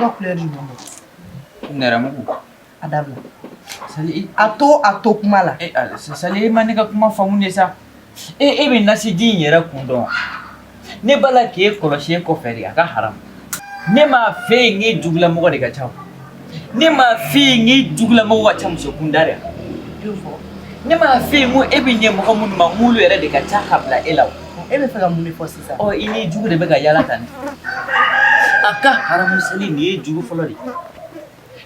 ma couleur jumɛn bɔ nɛrɛmugu a dabila sali a to kuma la sali ma ne ka kuma faamu de sa e bɛ nasi di in yɛrɛ kun dɔn ne b'a la k'e kɔlɔsi e kɔfɛ de a ka haramu ne m'a fɛ yen k'e jugulamɔgɔ de ka ca ne m'a fɛ yen k'e jugulamɔgɔ ka ca muso kunda de ne m'a fɛ yen ko e bɛ ɲɛ mɔgɔ minnu ma m'olu yɛrɛ de ka ca ka bila e la e bɛ fɛ ka mun de fɔ sisan ɔ i ni jugu de bɛ ka yala tan ne a ka haramu sali nin ye jugu fɔlɔ de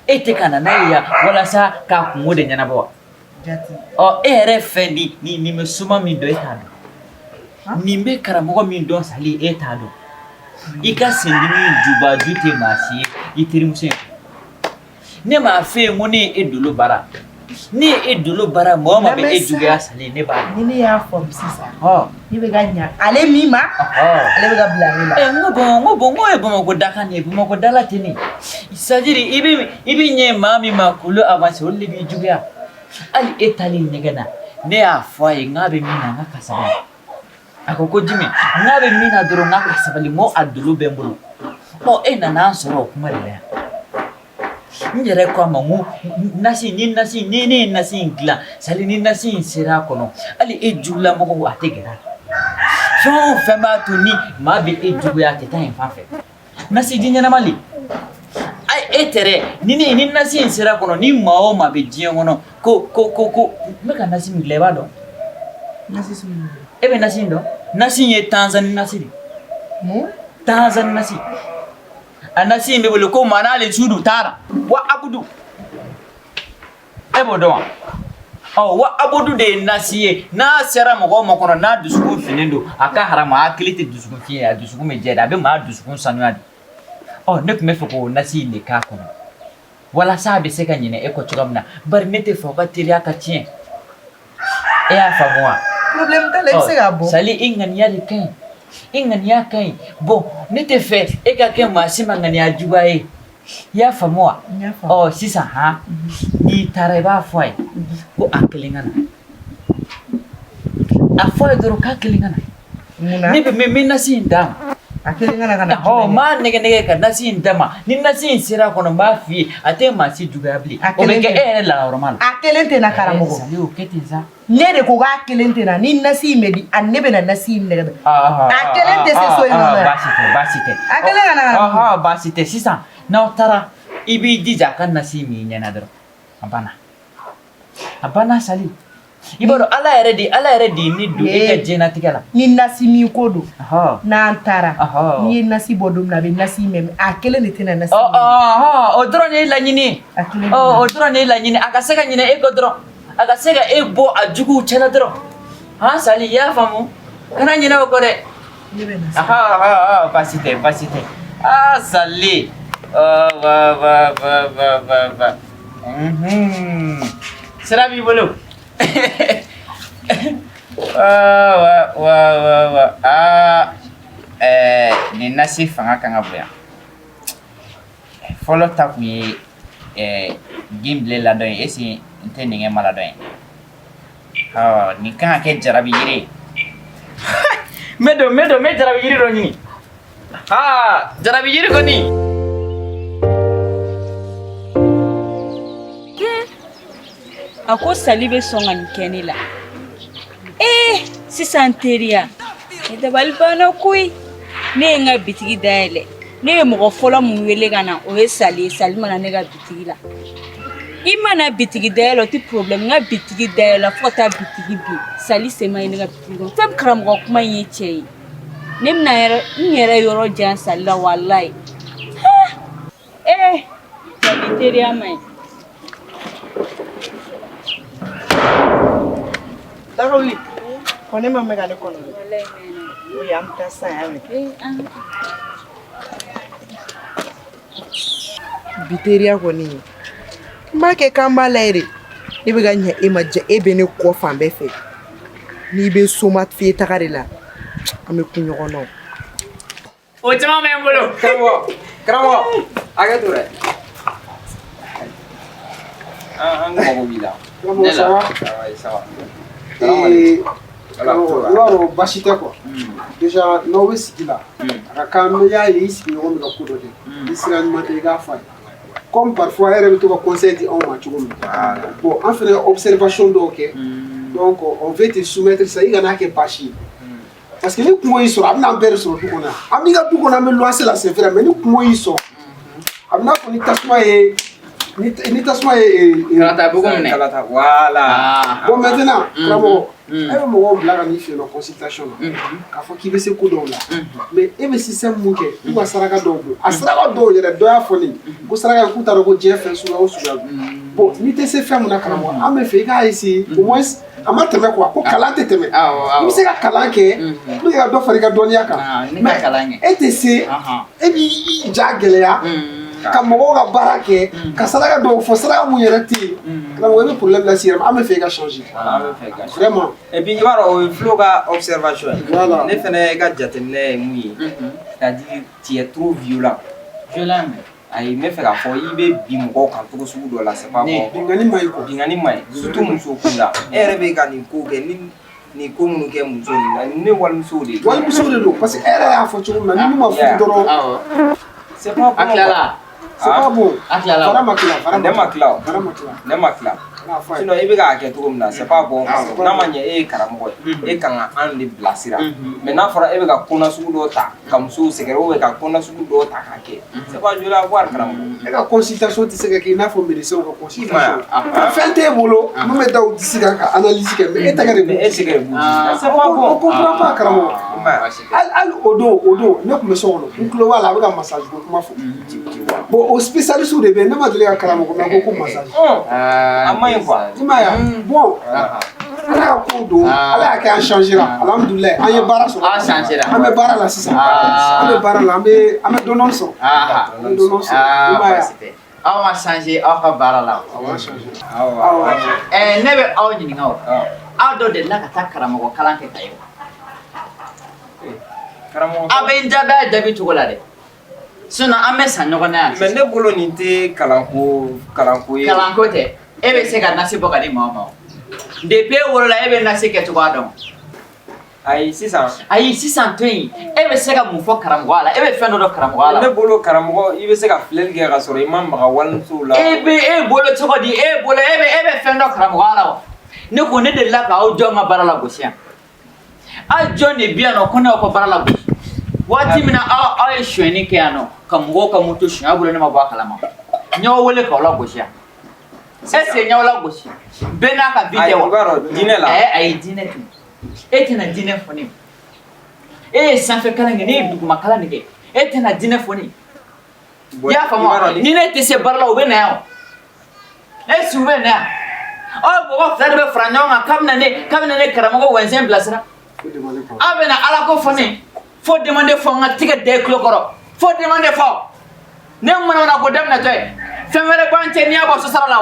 e tɛ ka na n'a ye yan walasa k'a kungo de ɲɛnabɔ wa ɔ e yɛrɛ fɛ nin bɛ suma min dɔn e t'a dɔn nin bɛ karamɔgɔ min dɔn sali e t'a dɔn i ka sendimi jubaju tɛ maa si ye i terimuso ye ne m'a fɛ yen ko ne ye e dolo bara ne ye e dolo bara mɔgɔ ma bɛ e juguya sali ne b'a dɔn ni ne y'a faamu sisan ne bɛ ka ɲa ale min ma ale bɛ ka bila ne la n ko ye Bamakɔ dakan de ye Bamakɔ dala tɛ ne c'est-à-dire i bɛ ɲɛ maa min ma k'olu avancer olu de b'i juguya hali e tali ɲɛgɛn na ne y'a fɔ a ye n k'a bɛ min na n ka ka sabali a ko jumɛn n k'a bɛ min na dɔrɔn n ka ka sabali n ko a dolo bɛ n bolo ɔ e nana an sɔrɔ o kuma de la yan n yɛrɛ ko a ma n ko nasi ni ne ye nasi in dilan sali ni nasi in sera a kɔnɔ hali e jugulamɔgɔw a tɛ gɛrɛ a la fɛn o fɛn b'a to ni maa bɛ e juguya a tɛ taa yen fan fɛ nasi di ɲɛnama le e tɛrɛ ni nasi in sera a kɔnɔ ni maa o maa bɛ diɲɛ kɔnɔ ko n bɛ ka nasi min dilan i b'a dɔn nasi sumu e bɛ nasi in dɔn nasi in ye Tanzanie nasi de Tanzanie nasi a nasi in bɛ wele ko maa n'ale sudu taara wa abudu e b'o dɔn wa wa abudu de ye nasi ye n'a sera mɔgɔ ma kɔnɔ n'a dusukun finnen don a ka haramu a hakili tɛ dusukun fiɲɛ a dusukun bɛ jɛ de a bɛ maa dusukun sanuya de ne tun bɛ fɛ k'o nasi in de k'a kɔnɔ walasa a bɛ se ka ɲinɛ e kɔ cogoya min na bari ne tɛ fɛ o ka teliya ka tiɲɛ e y'a faamu wa problème t'a la i bɛ se k'a bɔ sali i ŋaniya de ka ɲi i ŋaniya ka ɲi bon ne tɛ fɛ e ka kɛ maa si ma ŋaniya juguya ye i y'a faamu wa sisan n'i taara i b'a fɔ a ye ko a kelen ka na a fɔ a ye dɔrɔn k'a kelen ka na ne bɛ nasi in d'a ma a kelen ka na ka na maa nɛgɛ ka nasi in d'a ma ni nasi in sera a kɔnɔ n b'a f'i ye a tɛ maa si juguya bilen o bɛ kɛ e yɛrɛ layɔrɔma la a kelen tɛ na karamɔgɔ sali o kɛ ten sa ne de ko k'a kelen tɛ na ni nasi in bɛ di a ne bɛ na nasi in nɛgɛ a kelen tɛ se so in nɔ baasi tɛ a kelen ka na baasi tɛ sisan n'aw taara i b'i jija a ka nasi min ɲɛna dɔrɔn a banna sali i b'a dɔn ala yɛrɛ de ye ne don e ka diɲɛlatigɛ la ni nasi min ko don n'an taara n'i ye nasi bɔ don min na a bɛ nasi mɛn a kelen de tɛna nasi o dɔrɔn de ye laɲini ye o dɔrɔn de ye laɲini a ka se ka ɲinɛ e kɔ dɔrɔn a ka se ka e bɔ a juguw cɛla dɔrɔn sali i y'a faamu kana ɲinɛ o kɔ dɛ ne bɛ nasi baasi tɛ sali sira b'i bolo nin nasi fanga kan ka bonya fɔlɔ ta kun ye ginbile ladɔn ye esi n tɛ nɛgɛ ma ladɔn ye nin kan ka kɛ jarabi yiri n bɛ jarabi yiri dɔ ɲini jarabi yiri kɔni a ko sali bɛ sɔn ka nin kɛ ne la sisan teriya ne dabali banna koyi ne ye n ka bitigi dayɛlɛ ne ye mɔgɔ fɔlɔ mun wele ka na o ye sali ye sali mana ne ka bitigi la i mana bitigi dayɛlɛ o tɛ problème n ka bitigi dayɛlɛ fo ka taa bitigi bin sali se ma ye ne ka bitigi kɔnɔ fɛn karamɔgɔ kuma in ye cɛ ye ne bɛna n yɛrɛ yɔrɔ jan sali la walayi sali teriya ma ɲi Dagoli, ko ne ma mɛn ka ne kɔnɔ o y'an bɛ taa san yan bi teriya kɔni n b'a kɛ k'an b'a layɛ de ne bɛ ka ɲɛ e ma ja e bɛ ne kɔ fan bɛɛ fɛ n'i bɛ soma f'i taga de la an bɛ kun ɲɔgɔn na o caman bɛ n bolo karamɔgɔ hakɛ to dɛ an mago b'i la ça va alors basi tɛ quoi déjà n'aw bɛ sigi la a ka kan n y'a ye i sigiɲɔgɔn bɛ ka ko dɔ kɛ i sira ɲuman tɛ i k'a fɔ a ye comme parfois e yɛrɛ bɛ to ka conseil di anw ma cogo min bon an fɛnɛ ka observation dɔw kɛ donc on veut te soumettre ça i kana kɛ basi ye parce que ni kungo y'i sɔrɔ a bɛna an bɛɛ de sɔrɔ du kɔnɔ yan an b'i ka du kɔnɔ an bɛ luwanse la c'est vrai mais ni kungo y'i sɔrɔ a bɛ n'a fɔ ni tasuma ye ni tasuma ye kalata bugu minɛ kalata voilà bon maintenant karamɔgɔ e bɛ mɔgɔw bila ka n'i fɛ yen nɔ consultation na k'a fɔ k'i bɛ se ko dɔw la mais e bɛ système mun kɛ k'u ka saraka dɔw don a saraka dɔw yɛrɛ dɔ y'a fɔ ne ko saraka k'u t'a dɔn ko diɲɛ fɛn suguya o suguya bon n'i tɛ se fɛn mun na karamɔgɔ an bɛ fɛ i k'a essayer au moins a ma tɛmɛ quoi ko kalan tɛ tɛmɛ i bɛ se ka kalan kɛ pour que ka dɔ fara i ka dɔnniya kan mais e tɛ se e b'i ja gɛlɛya ka mɔgɔw ka baara kɛ ka saraka dɔw fɔ saraka mun yɛrɛ tɛ yen karamɔgɔ i bɛ problème lase i yɛrɛ ma an bɛ fɛ i ka changer vraiment et puis i b'a dɔn o ye Flo ka observation ye ne fɛnɛ ka jateminɛ ye mun ye c'est-à-dire tu es trop violent ayi n bɛ fɛ k'a fɔ i bɛ bi mɔgɔw kan cogo sugu dɔ la c'est pas bon bingani ma ɲi quoi bingani ma ɲi surtout muso kunda e yɛrɛ bɛ ka nin ko kɛ ni ko minnu kɛ muso nin na ne walimusow de don walimusow de don parce que e yɛrɛ y'a fɔ cogo min na ni min ma furu dɔrɔn c'est pas bon c'est pas bon fara ma tila ne ma tila sinon i bɛ k'a kɛ cogo min na c'est pas bon n'a ma ɲɛ e ye karamɔgɔ ye e kan ka an de bilasira mais n'a fɔra e bɛ ka ko nasugu dɔ ta ka musow sɛgɛrɛ ou bien ka ko nasugu dɔ ta k'a kɛ c'est pas joli à voir karamɔgɔ e ka consultation tɛ se ka kɛ i n'a fɔ médecin ka consultation fɛn t'e bolo mun bɛ da o disi kan ka analyse kɛ mais e tɛgɛ de b'u disi kan c'est pas bon on comprend pas karamɔgɔ hali o don ne tun bɛ so kɔnɔ n tulo b'a la a bɛ ka massage ko kuma fɔ bon o spécialiste de bɛ yen ne ma deli ka karamɔgɔ mɛ ko massage a ma ɲi quoi i m'a ye bon ala ka ko don ala y'a kɛ an changer la alhamdulilayi an ye baara sɔrɔ an bɛ baara la sisan an bɛ baara la an bɛ dɔnni sɔrɔ an bɛ dɔnni sɔrɔ i m'a ye aw ma changer aw ka baara la ne bɛ aw ɲininka o aw dɔ delila ka taa karamɔgɔ kalan kɛ ka ye aw bɛ n jaabi a jaabi cogo la dɛ sinon an bɛ san ɲɔgɔn na yan mais ne bolo nin tɛ kalanko ye kalanko tɛ e bɛ se ka nasi bɔ ka di maa o ma depuis e wolola e bɛ nasi kɛ cogoya dɔn ayi sisan to yen e bɛ se ka mun fɔ karamɔgɔya la e bɛ fɛn dɔ dɔn karamɔgɔya la ne bolo karamɔgɔ i bɛ se ka filɛli kɛ ka sɔrɔ i ma maga walimusow la e bolo cogo di e bɛ fɛn dɔ karamɔgɔya la wa ne ko ne delila k'aw jɔn ka baara la gosi yan aw jɔn de bi yan nɔ ko ne y'aw ka baara la gosi waati min na aw ye sonyɛni kɛ yan nɔ ka mɔgɔw ka moto suɲɛ aw bolo ne ma bɔ a kalama n y'aw wele k'aw la gosi yan est-ce que n y'aw la gosi bɛɛ n'a ka vie tɛ wa i b'a dɔn diinɛ la ayi diinɛ tɛ e tɛna diinɛ fɔ ne e ye sanfɛ kalan kɛ ne ye duguma kalan de kɛ e tɛna diinɛ fɔ ne i y'a faamu ni ne tɛ se baara la u bɛ na yan o est-ce que u bɛ na yan aw mɔgɔ fila de bɛ fara ɲɔgɔn kan k'a bɛna ne karamɔgɔ wɛnsɛn bilasira aw bɛna ala ko fɔ ne fo demande fɔ n ka tigɛ da i tulo kɔrɔ fo demande fɔ ne mana ko daminɛtɔ ye fɛn wɛrɛ b'an cɛ n'i y'a bɔ sosara la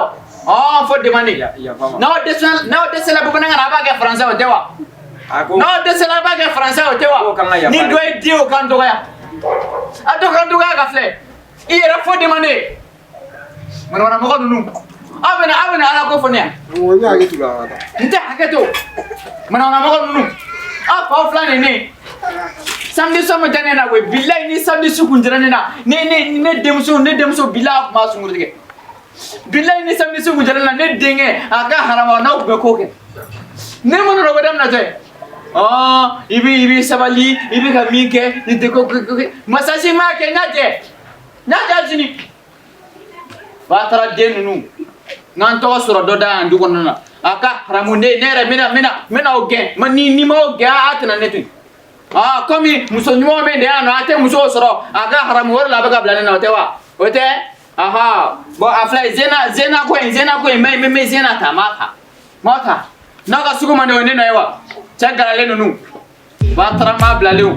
wa fo demande n'aw dɛsɛla bamanankan na a b'a kɛ français o tɛ wa n'aw dɛsɛla a b'a kɛ français o tɛ wa ni dɔ ye den o kan dɔgɔya a dɔ kan dɔgɔya ka filɛ i yɛrɛ fo demande manamanamɔgɔ ninnu aw bɛna ala ko fɔ ne yan n tɛ hakɛ to manamanamɔgɔ ninnu aw faw fila ni ne samedi so ma jane na koyi billahi ni samedi su kun jira ne na ne denmuso billahi ma sunguru tigɛ billahi ni samedi su kun jira na ne denkɛ a ka harama n'aw bɛ ko kɛ ne mana dɔ ko daminɛ tɛ i bɛ sabali i bɛ ka min kɛ i tɛ ko masasi m'a kɛ n y'a jɛ sini ba taara den ninnu n'an tɔgɔ sɔrɔ dɔ da yan du kɔnɔna na a ka haramu ne yɛrɛ n bɛna o gɛn ni ma o gɛn a tɛna ne to yen komi muso ɲuman bɛ de yan nɔ a tɛ musow sɔrɔ a ka haramu o de la a bɛ ka bila ne na o tɛ wa o tɛ bon a filɛ zena ko in n bɛ zena ta n m'a ta n'a ka sugu man di o ye ne nɔ ye wa cɛ galalen ninnu ba taara n b'a bilalen o.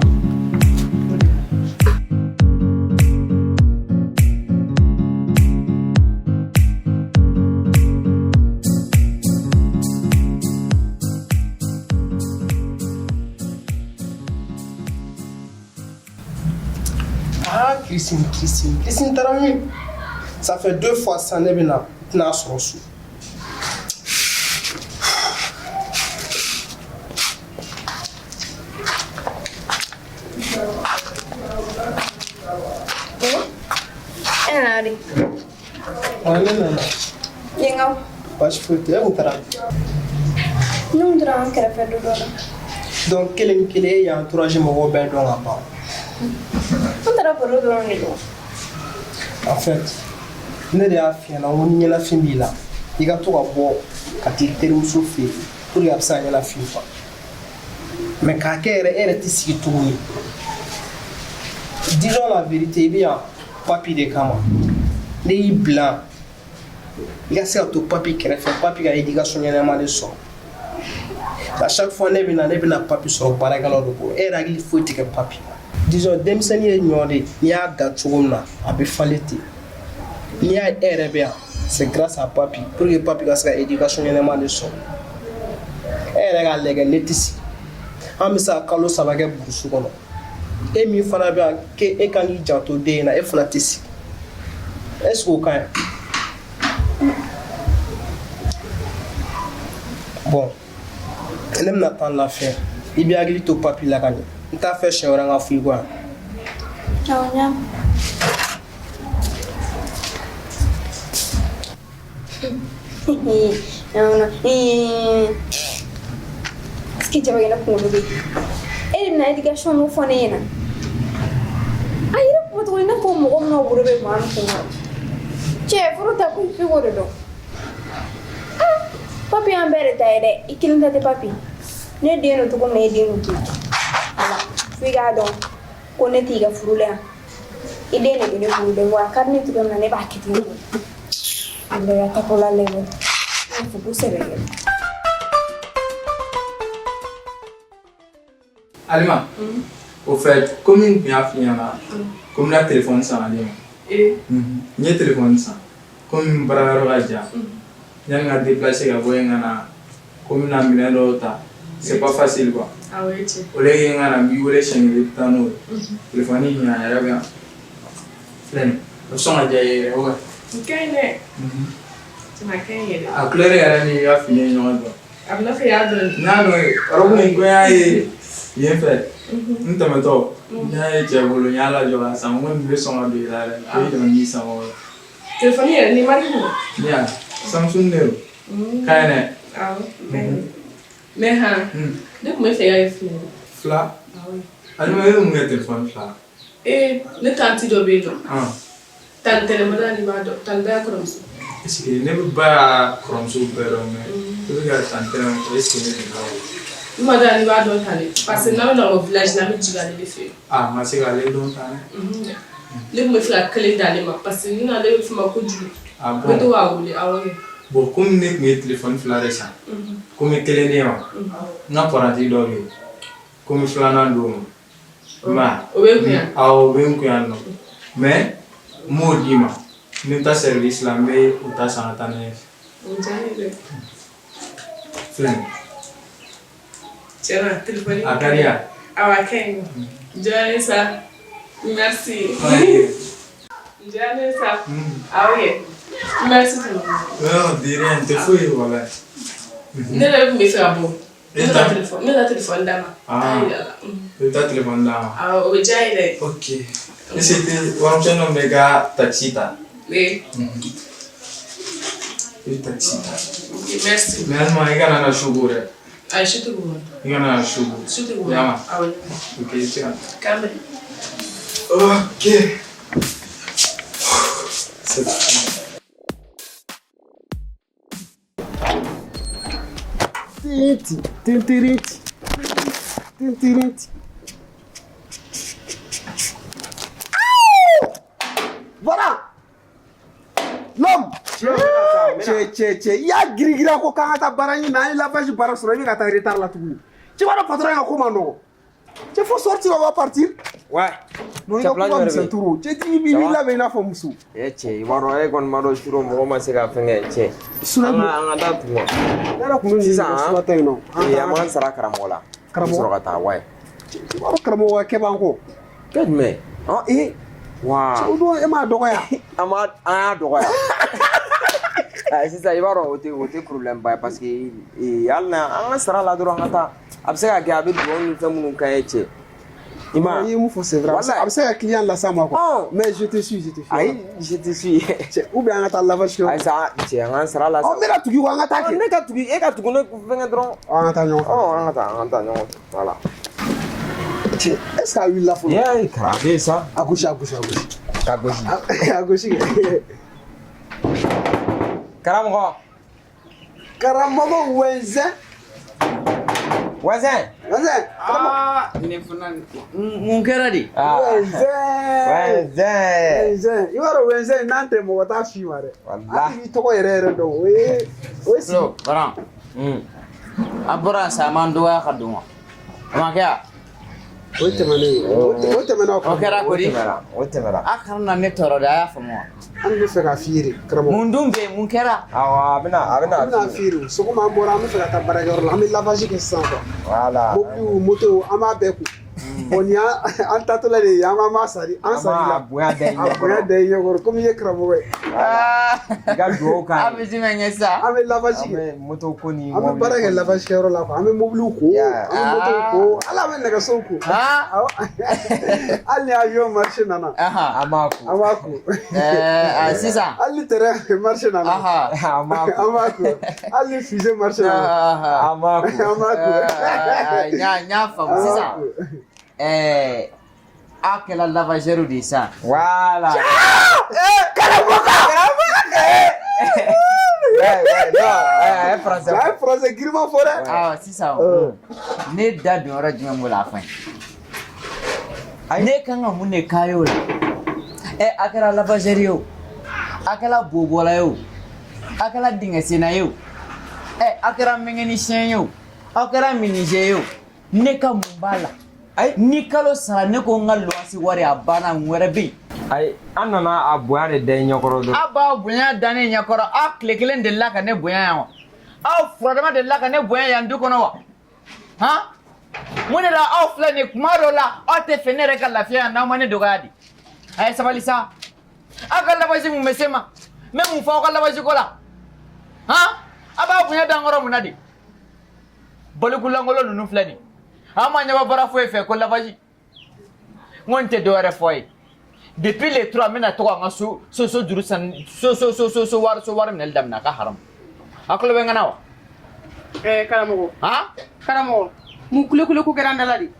Christine Tarami. Ça fait 2 fois ça n'est pas là. Enari. Nana. Yenga. Baasi foyi tɛ e kun taara Nun dɔrɔn an kɛrɛfɛ du dɔ la. donc kelen kelen e y'an entourage mɔgɔw bɛɛ dɔn ka ban An taara baro dɔrɔn de don. en fait ne de y'a f'i ɲɛna n ko ni ɲɛnafin b'i la i ka to ka bɔ ka t'i terimuso fɛ yen pour que a bɛ se ka ɲɛnafin fa mais k'a kɛ yɛrɛ e yɛrɛ tɛ sigi tuguni disons la vérité i bɛ yan papi de kama ne y'i bila i ka se ka to papi kɛrɛfɛ papi ka éducation ɲɛnama de sɔrɔ à chaque fois ne bɛna papi sɔrɔ baarakɛlaw de bolo e yɛrɛ hakili foyi tɛ kɛ papi disons denmisɛnnin ye ɲɔ de n'i y'a da cogo min na a bɛ falen ten n'i y'a e yɛrɛ bɛ yan c'est grâce à papi pour que papi ka se ka éducation ɲɛnama de sɔrɔ e yɛrɛ k'a lajɛ ne tɛ sigi an bɛ se ka kalo 3 kɛ burusi kɔnɔ e min fana bɛ yan k'e kan k'i janto den in na e fana tɛ sigi est ce que o ka ɲi bon ne bɛna taa n lafiya i bɛ hakili to papi la ka ɲɛ n t'a fɛ siɲɛ wɛrɛ n ka fɔ i kɔ yan Awɔ ɲa. Est-ce que jaba yɛrɛ kunkolo bɛ e de bɛna éducation mun fɔ ne ɲɛna a yɛrɛ kuma tuguni ne ko mɔgɔ min na bolo bɛ maa min kun na cɛ furu ta ko fi ko de dɔn papi y'an bɛɛ de ta ye dɛ i kelen ta tɛ papi ne den don cogo min na e den don ten wala f'i k'a dɔn ko ne t'i ka furu la yan i den de bɛ ne bolo dɛ wa a ka di ne cogo min na ne b'a kɛ ten de wala ya ta ko la lɛbɛ ne fɔ ko sɛbɛ kɛ. Alima, au fait, comme une bien fille, comme la téléphone sans Alima. Ni téléphone sans, comme une brave raja. Il y a un déplacé à voir comme une amie d'autre. C'est pas facile quoi. Ah oui, tu. Au lieu de un ami ou les chaînes de tano, téléphone il y a rien. Flemme. Le son a déjà été ouais. Ok, né. Tu m'as gagné. À clair et à la nuit, fini non. I'm not here. Non, non, Robin, quoi bien fait. Nous t'aimons trop. Il y a des gens qui ont la joie, ça m'a mis son habit là. Ils ont mis ça. Téléphone, il y a des Yeah, Samsung Nero. Kaine. Ah oui. Mais hein. Donc moi faire un film. Fla. Ah oui. Alors moi mon téléphone fla. Eh, le tanti dobe do. Ah. Tan téléphone ni ba do, tan ba ko rom. Est-ce que ne ba krom so pero mais. Tu regardes tant téléphone, est-ce que ne Moi dans ni ba do tan. Parce que dans le village na mi jiga le fait. Ah, ma c'est aller donc tan. Le me faire clé dans les mains parce que nous on a fait ma ko du. Ah bon. Do wa wuli awon. Bon, comme ne mon téléphone fla récent. Comme télé néo. Na parati do bi. Comme fla na do. Ma. Au ben ko yan no. Mais modima. Ne ta service la mais ou ta sanatane. On dirait. Flemme. Tiens, téléphone. Akaria. Ah ouais, Johnny ça. Merci. Johnny ça. Ah oui. Merci tout le monde. Non, dis rien, te fouille, voilà. Ne le me faire bon. Ne la téléphone dama. Ah. Le téléphone là. Ah, oui, j'ai aidé. Ok. Et c'était, on tient le méga taxita. Oui. Le taxita. Ok, merci. Mais elle m'a égalé à chougou. Ah, je te vois. Il y en a un chougou. Je te vois. Ah oui. Ok, tiens. Calme. Ok. C'est Voilà. L'homme. Che. Il y a gris-gris ko kan ta barani na la page bara sura ni ka ta retard la tuguni. Tu vois le patron ya ko mano. Tu faut sortir, on va partir. Ouais. Non, il y a pas de tour. Tu dis bi la be na fo musu. Che, waro e kon maro shuro mo ma se ka fenge che. Anga da tuwa. Dara kunu ni sa ta no. Ya man sara karamo la. Karamo soro ka ta wai. Waro karamo wa ke banko. Kedme. Oh Wow. Udo e ma dogo ya. Ama dogo ya. Sisa ibaro ote problème ba parce que yalna anga sara la doro ngata abse ka ke abi bon ni famu ka eche Il me faut c'est vrai. C'est un client là ça moi quoi. Mais je te suis. Aïe, je te suis. Ou bien on a lavage. Aïe ça, tiens, on sera là. Oh mais là tu on attaque. Ne ka tugi, e ka tugi ne venga dron. On attend. Oh, on attend. Voilà. Est-ce qu'il a eu la foule? Yeah, craqué ça. À gauche. À gauche. À gauche. Karamogo Wazin. Ah, ne fana mun kɛra de. Wenzin. I b'a dɔn Wenzin n'an tɛ mɔgɔ t'a f'i ma dɛ. Hali n'i tɔgɔ yɛrɛ dɔn o ye si. Baran. A bɔra sa man dɔgɔya ka don wa. A ma kɛ yan. O tɛmɛnen o tɛmɛna o kɛra ko di. O tɛmɛna. A kana na ne tɔɔrɔ de a y'a faamu wa. An bɛ fɛ ka f'i ye de karamɔgɔ. Mun dun bɛ yen mun kɛra. Awɔ a bɛna f'i ye sɔgɔma an bɔra an bɛ fɛ ka taa baarakɛyɔrɔ la an bɛ lavage kɛ sisan quoi. Voilà. Mobiliw moto an b'a bɛɛ ko. Bon ni an tatɔla de ye an b'a sari an sari la. A bonya da i ɲɛkɔrɔ komi i ye karamɔgɔ ye. I ka dugawu k'a ye. A bɛ se ka ɲɛ sa. An bɛ lavage kɛ. An bɛ moto ko ni an bɛ baara kɛ lavage kɛyɔrɔ la quoi an bɛ mobiliw ko an bɛ motow ko hali an bɛ nɛgɛsow ko. Hali ni avion marché nana. An b'a ko. Sisan. Hali ni terrain marché nana. An b'a ko. Hali ni fusée marché nana. An b'a ko. N y'a faamu sisan. A kɛla lavageur de ye sa. Voilà. Français giriman fɔ dɛ. Sisan ne da don yɔrɔ jumɛn b'o la a fɛn. Ne kan ka mun de k'a ye o la. A kɛra lavageur ye o, a kɛra bobɔla ye o, a kɛra dingɛsenna ye o, a kɛra mɛngɛnisiyɛn ye o, a kɛra menuisier ye o, ne ka mun b'a la. Ni kalo sara ne ko n ka luwanse wari a banna n wɛrɛ bɛ yen. Ayi an nana a bonya de da i ɲɛkɔrɔ dɔrɔn. A b'a bonya da ne ɲɛkɔrɔ aw tile kelen delila ka ne bonya yan wa aw furadama delila ka ne bonya yan du kɔnɔ wa mun de la aw filɛ nin kuma dɔw la aw tɛ fɛ ne yɛrɛ ka lafiya yan n'aw ma ne dɔgɔya di a ye sabali sa aw ka lavage mun bɛ se ma n bɛ mun fɔ aw ka lavage ko la a b'a bonya da n kɔrɔ mun na de balikulankolon ninnu filɛ nin an ma ɲɛbɔ baara foyi fɛ ko lavage n ko n tɛ dɔwɛrɛ fɔ ye depuis les 3 mina to ka so juru san so wari minɛli daminɛ a ka haram a kulo bɛ n kana wa karamɔgɔ karamɔgɔ mun kule ko kɛra an dala de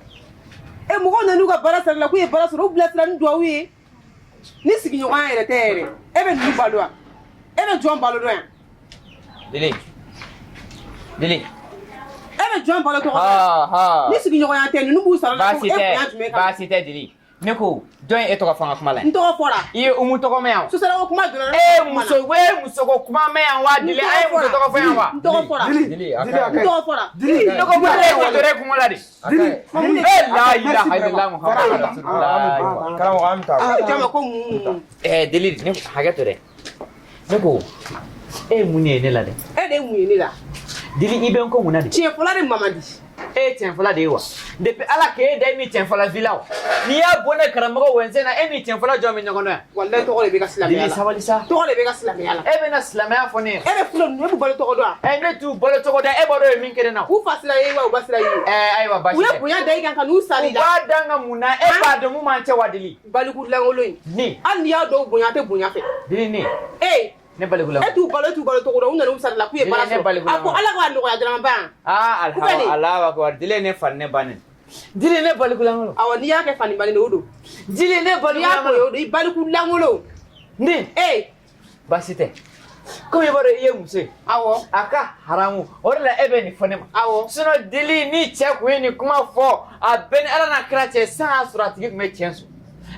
mɔgɔw nan'u ka baara sara la k'u ye baara sɔrɔ u bilasira ni duwawu ye ni sigiɲɔgɔnya yɛrɛ tɛ yɛrɛ e bɛ ninnu balo wa e bɛ jɔn balo dɔn yan Dili e bɛ jɔn balo tɔgɔ ni sigiɲɔgɔnya tɛ ninnu b'u sara la ko e bonya jumɛn kan baasi tɛ Dili ne ko jɔn e tɔgɔ fɔ n ka kuma la n tɔgɔ fɔra i ye Umu tɔgɔ mɛn yan sosara ko kuma donna muso ko kuma mɛn yan wa Dili a ye muso tɔgɔ fɔ yan wa n tɔgɔ fɔra Dili a ka ɲi. n tɔgɔ fɔra ne ko mun de ye wotore kuma la de la ilaha illallah muhammadu rasulullah Karamɔgɔ an bɛ taa. jama ko mun Dili ne hakɛ to dɛ ne ko e mun ye ne la dɛ e de ye mun ye ne la Dili i bɛ n ko mun na de tiɲɛ fɔla de Mamadi e tiɲɛ fɔla de ye wa depuis ala k'e da e ni tiɲɛ fɔla villa wa n'i y'a bɔ ne karamɔgɔ Wɛnsɛn na e ni tiɲɛ fɔla jɔn bɛ ɲɔgɔn dɔn yan wallahi tɔgɔ de bɛ ka silamɛya Dili la sabali sa tɔgɔ de bɛ ka silamɛya la e bɛna silamɛya fɔ ne ye e bɛ filɛ ninnu e b'u balo tɔgɔ dɔn wa ne t'u balo cogo dɔn e b'a dɔn ye min kɛra n na u fa sira ye wa u ba sira ye ayiwa baasi u ye tɛ bonya da i kan ka n'u sara i u la b'a dan ka mun na e b'a dɔn mun b'an cɛ wa Dili balikulankolon in ni hali n'i y'a dɔw bonya a tɛ bonya fɛ Dili ni ne e balikulankolon t'u balo tɔgɔ dɔn u nana u sara la k'u ye baara sɔrɔ a ko ala k'a nɔgɔya dɔrɔn ban Allahu akbar Dili ne fa ne ba ne Dili ne balikulankolon awɔ n'i y'a kɛ fani bani o don Dili ne n'i y'a k'o ye o don i balikulankolon ni baasi tɛ komi i b'a dɔn i ye muso ye awɔ a ka haramu o de la e bɛ nin fɔ ne ma awɔ sinon Dili ni cɛ kun ye nin kuma fɔ a bɛɛ ni ala n'a kira cɛ san y'a sɔrɔ a tigi tun bɛ tiɲɛ sɔrɔ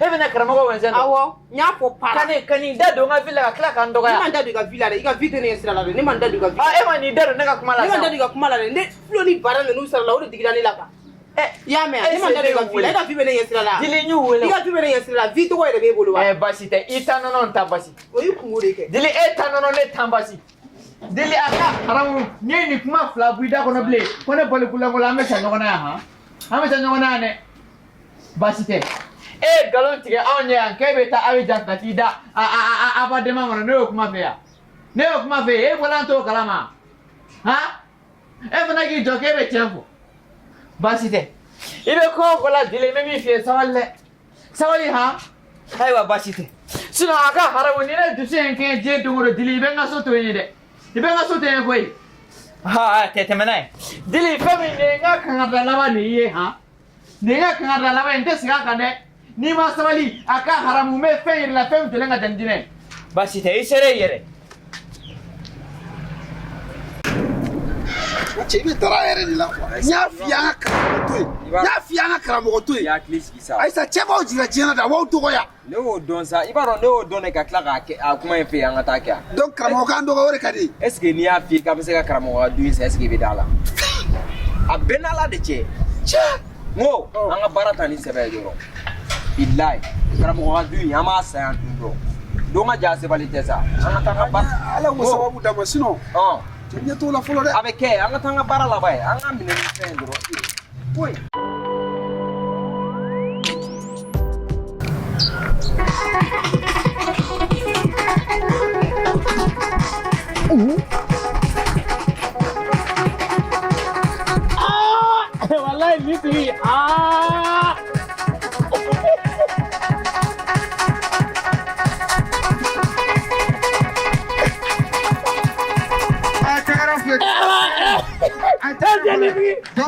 e bɛna karamɔgɔ Wɛnsɛn dɔn awɔ n y'a fɔ para ka nin da don n ka vie la ka tila k'an dɔgɔya ne ma n da don i ka vie la dɛ i ka vie tɛ ne ɲɛ sira la dɛ ne ma n da don i ka vie la e ma n'i da don ne ka kuma la ne ma n da don i ka kuma la dɛ ne filɛ ni baara ninnu sara la o de digira ne la kan i y'a mɛn ne ma n da don i ka vie la e ka vie bɛ ne ɲɛ sira la Dili n y'u wele i ka vie bɛ ne ɲɛ sira la vie tɔgɔ yɛrɛ b'e bolo wa baasi tɛ i ta nɔnɔ n ta basi o y'i kungo de kɛ Dili e ta nɔnɔ ne tan basi Dili a ka haramu n'i ye nin kuma fila bɔ i da kɔnɔ bilen ko ne balikulankolon an bɛ sa ɲɔgɔn na yan an bɛ sa ɲɔgɔn na yan dɛ baasi tɛ e ye nkalon tigɛ anw ɲɛ yan k'e bɛ taa Abijan ka t'i da a ba dɛmɛ kɔnɔ ne y'o kuma fɛ yan ne y'o kuma fɛ e bɔla an t'o kalama e fana k'i jɔ k'e bɛ tiɲɛ fɔ baasi tɛ ibe ko la dile me mi fie sawali ha aiwa basite sino aka harabu ni ne dusen ke je dungoro dili be ngaso to yi de ibe ngaso to yi koi ha tete menai dili fami ne nga kan da lawa ni ye ha ne nga kan da lawa inte siga kan de ni ma sawali aka haramu me fe la fem to lenga dandine basite isere yere Ibe tara yɛrɛ de la quoi nya fi an ka karamogo to yen ya klisi sa ayisa cɛ b'aw jira diɲɛ na b'aw tɔgɔya ne y'o dɔn sa i b'a dɔn ne y'o dɔn ne ka tila k'a kɛ a kuma in fɛ an ka taa kɛ donc karamɔgɔ k'an dɔgɔ o de ka di est ce que n'i y'a f'i k'a bɛ se ka karamɔgɔ ka du in sa est ce que i bɛ da la a bɛɛ n'ala de cɛ n ko an ka baara ta ni sɛbɛ ye dɔrɔn bilayi karamɔgɔ ka du in an b'a sa yan dun dɔrɔn don ka ja sebali tɛ sa an ka taa an ka baara ala ko sababu d'a ma sinon ɲɛ t'o la fɔlɔ dɛ a bɛ kɛ an ka taa an ka baara laban ye an ka minɛ ni fɛn dɔrɔn foyi wallahi litri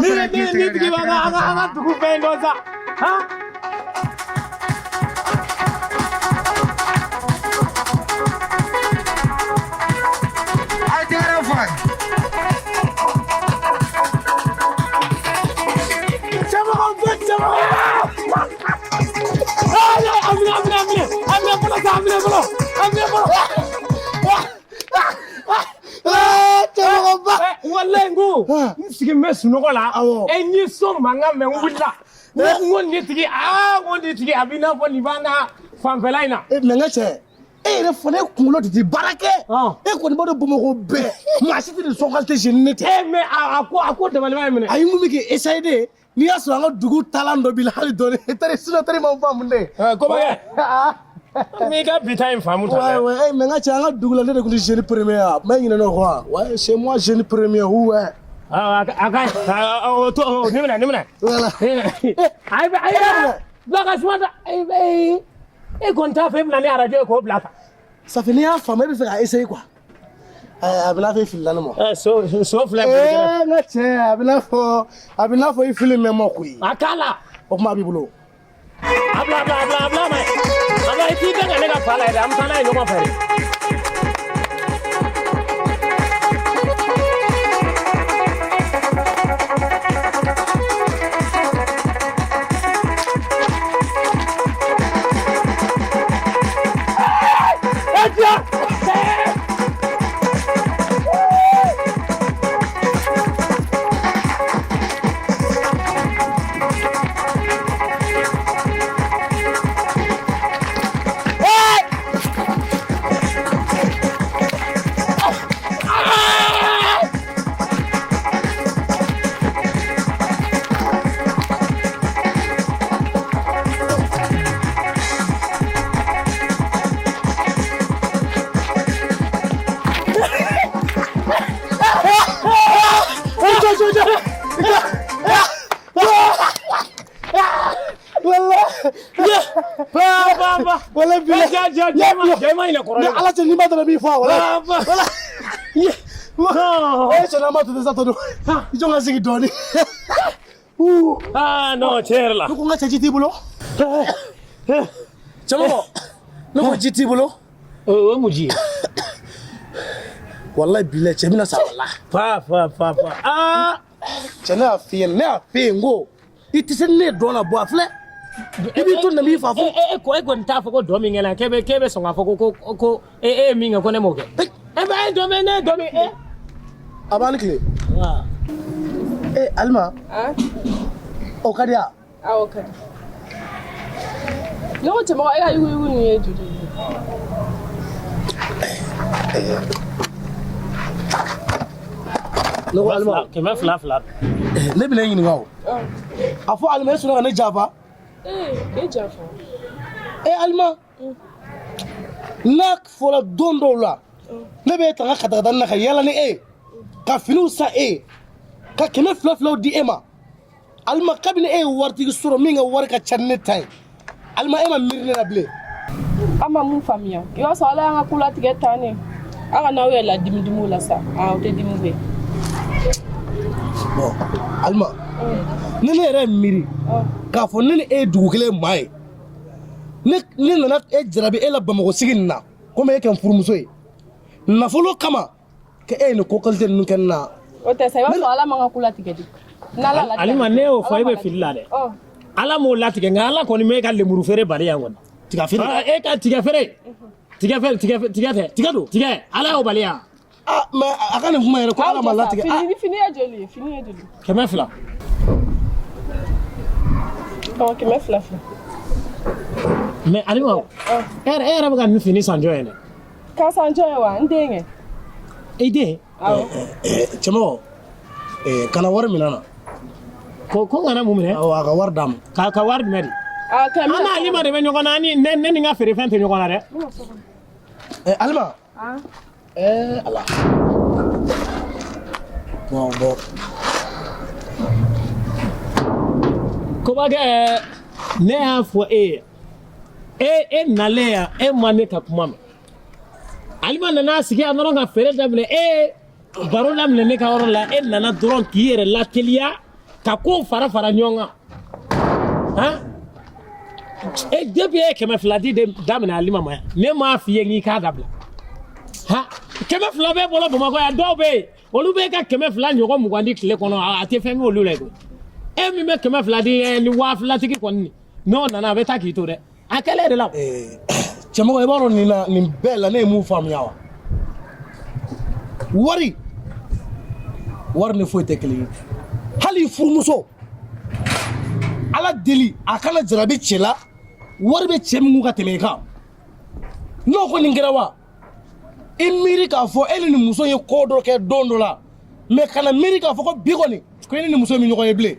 Ni banga tuku pendo sa. Ha? Walengo nsigi mesunogo la enyi so manga mengulla ngo nditigi ngo nditigi abina fo libana fanfelaina menga che ere fone kunlo di barake ko ni bodo bumo be ma siti de sokalte jenete mais ako de malima mine ayi ngumi ke essayer ni aso nga dugu talando bil hali doni tare sino tare ma famunde ko ba mi ga bitain famu ta ouais menga che nga dugu la de ko jeune premier mais ni no quoi ouais c'est moi jeune premier ouais to nimena voilà ay blaga swata ay konta fem na ni radio ko blaga ça fait ni a femme be faire essayer quoi abina fe filana mo so fla nga che abina fo I film mo kui akala o ma bibulo bla mai ala iti daga ne ga fala ida am sana ino ma fare wala bila jama ina korona ala te ni madara bi fa wala eh chana matu de sato ijonga sigi doni no cherla ko nga chaji tibulo chamo no ko jiti bulo o muji wallahi bila chemina sa wala fa chana fi ngo itisen ne dona bo afle ibi to na mi fa fo ko nta fo ko do mi ngela kebe so nga fo ko mi nga ko ne mo ke ba do mi abani kile alma o kadia o kadia yo te mo ai yu ni e dudu no alma ke ma fla ne bi na yin ngawo afo alma so na java e java alma nak fola dondo la ne be tanga khata na ka yala ni ka finu sa ka keme fla di ema alma kabine e warti suro minga warka channe tay alma e ma mirne na ble ama mun famiya yo so ala nga kula tige tane aga na we la dimidimu la sa o te dimu be bon alma nene re miri ka fo nene e dugukele mai ne nana e jarabi e la bamago sigin na comme e kan furumuso ye nafolo kama ke e ne kokalte nun kan na o te sa yo so ala nga kula tige di nala la alima ne o fo ibe filla de ala mo latige ngala ko ni me ka lemuru fere bari yangon tiga fere e ka tiga fere tiga do tiga ala o baliya ma akane kuma yere ko ala ma latige fini ya joli kema fila ko kema fila mais alima era ba kan fini sanjo ene ka sanjo wa ndenge ide chamo kana war minana ko ngana mumine awa ka war dam ka war meri ana alima de benyo kona ni ne nga fere fente nyo kona de alima ala bon ko baga ne afo nalea mane ka kuma alima nana sigi anoro nga fere dable baro lam ne ka oro la nana dron kiere la telia ka ko fara nyonga ha depuis kema fladi de damna alima ma ne ma fiye ni ka dable ha kema flabe bolo boma ko ya dobe olube ka kema fla nyoko mugwandi kle kono ate femi olule ko mi me kema fladi ni wa flati ki konni no nana beta ki to de akele de la chamo e baro ni na ni bella ne mu fam yawa wari ne foi tekli hali furmuso ala deli akala jarabi chela wari be chemu ka temeka no ko ningirawa imiri ka fo ele ni muso ye kodo ke dondola me kana miri ka fo ko bigoni ko ele ni muso mi nyoko yeble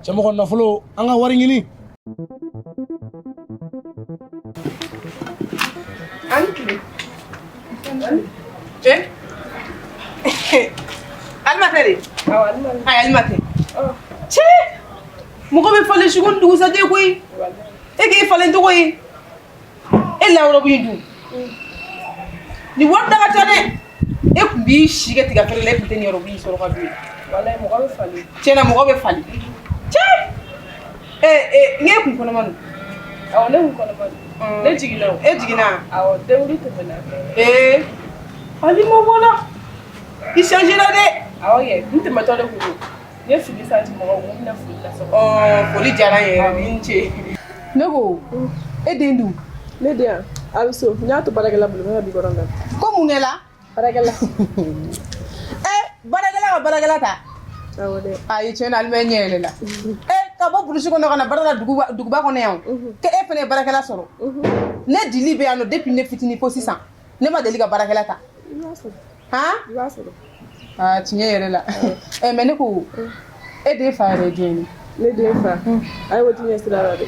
chamo ko na folo anga wari ngini Anki. Almateri. Almateri. Che. Mugo be fale shugun du sa de koy. Ege fale ndo koy. Ela woro bindu. Ni wanda ga tane. E ku bi shige tiga fere le pite ni woro bi so ro ka bi. wallahi mugo be fale. Chena mugo be fale. Che. Nge ku kono man. awo ne ko no ne jigina awo de wuri to bena ali mo bona il change la de awo ye nte mato de ko ye fili sa ti mo ko na fili la so foli jara ye nche nego edendu ne dia abiso nyato baragala bulu bi goronga ko munela baragala baragala ta awo de ay chena almenye la ka bo bulusi ko na barala duguba ko ne yaw ke e fene barakala soro ne dili be ano depuis ne fitini po 600 ne ma deli ka barakala ta ha tinye yere la me ne ko e de fa re jeni ne de fa ay woti ne sira de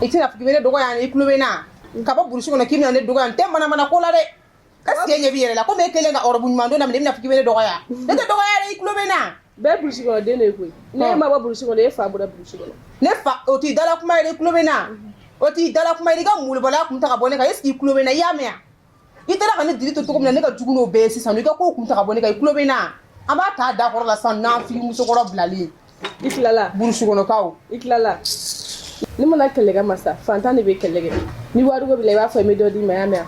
itina fuki bene dogo ya ne ikluwe na ka bo bulusi ko na kimna ne dogo ya te mana ko la de est-ce que yere la ko me kele nga oro bunyando na me na fuki bene dogo ya ne dogo ya re ikluwe na be bulusi ko de ne ko ne ma ba bulusi ko de fa bu da bulusi ko ne fa oti dala kuma ire klobena oti dala kuma ire ga mulu bala kum ta ka bone ka eski klobena ya mea itara ka ne dirito to kuma ne ka juguno be si sanu ka ko kum ta ka bone ka klobena aba ta da ko la san na fi muso ko blali iklala buru sugono kaw iklala ni mana kele ga masa fantani be kele ga ni waru go bile wa fa me do di ma ya mea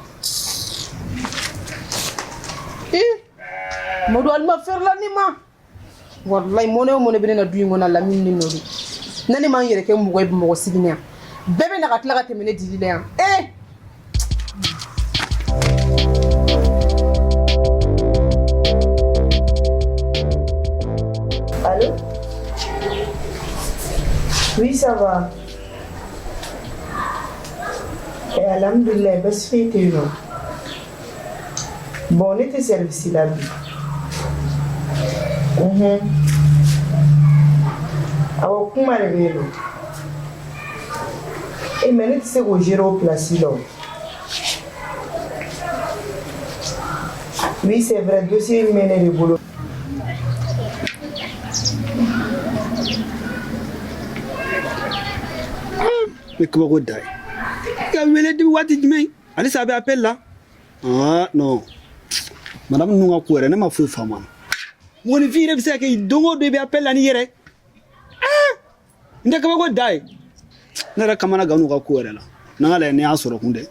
modu alma ferla ni ma wallahi mone bene na duyi ngona la min ni nodi nani man yere ke mugo ibu mugo sigina bebe na katla ka temene dilile ya Allô? Oui, ça va. Et alhamdoulilah, bas fête non. Bon, on était service là. Awa kuma de belo. Mais ne sais pas gérer au place là. Oui, c'est vrai, dossier mené le boulot. Mais comment vous d'ailleurs? Quand vous allez dire what is me? Allez ça appelle là. Ah non. Madame nous a couru, ne m'a fait femme. Mon fille est que il dongo de appel la nière. Ah. Ndaka comment vous d'ailleurs? Nara kamana ganu ka couru là. Nangala ne asoro kunde.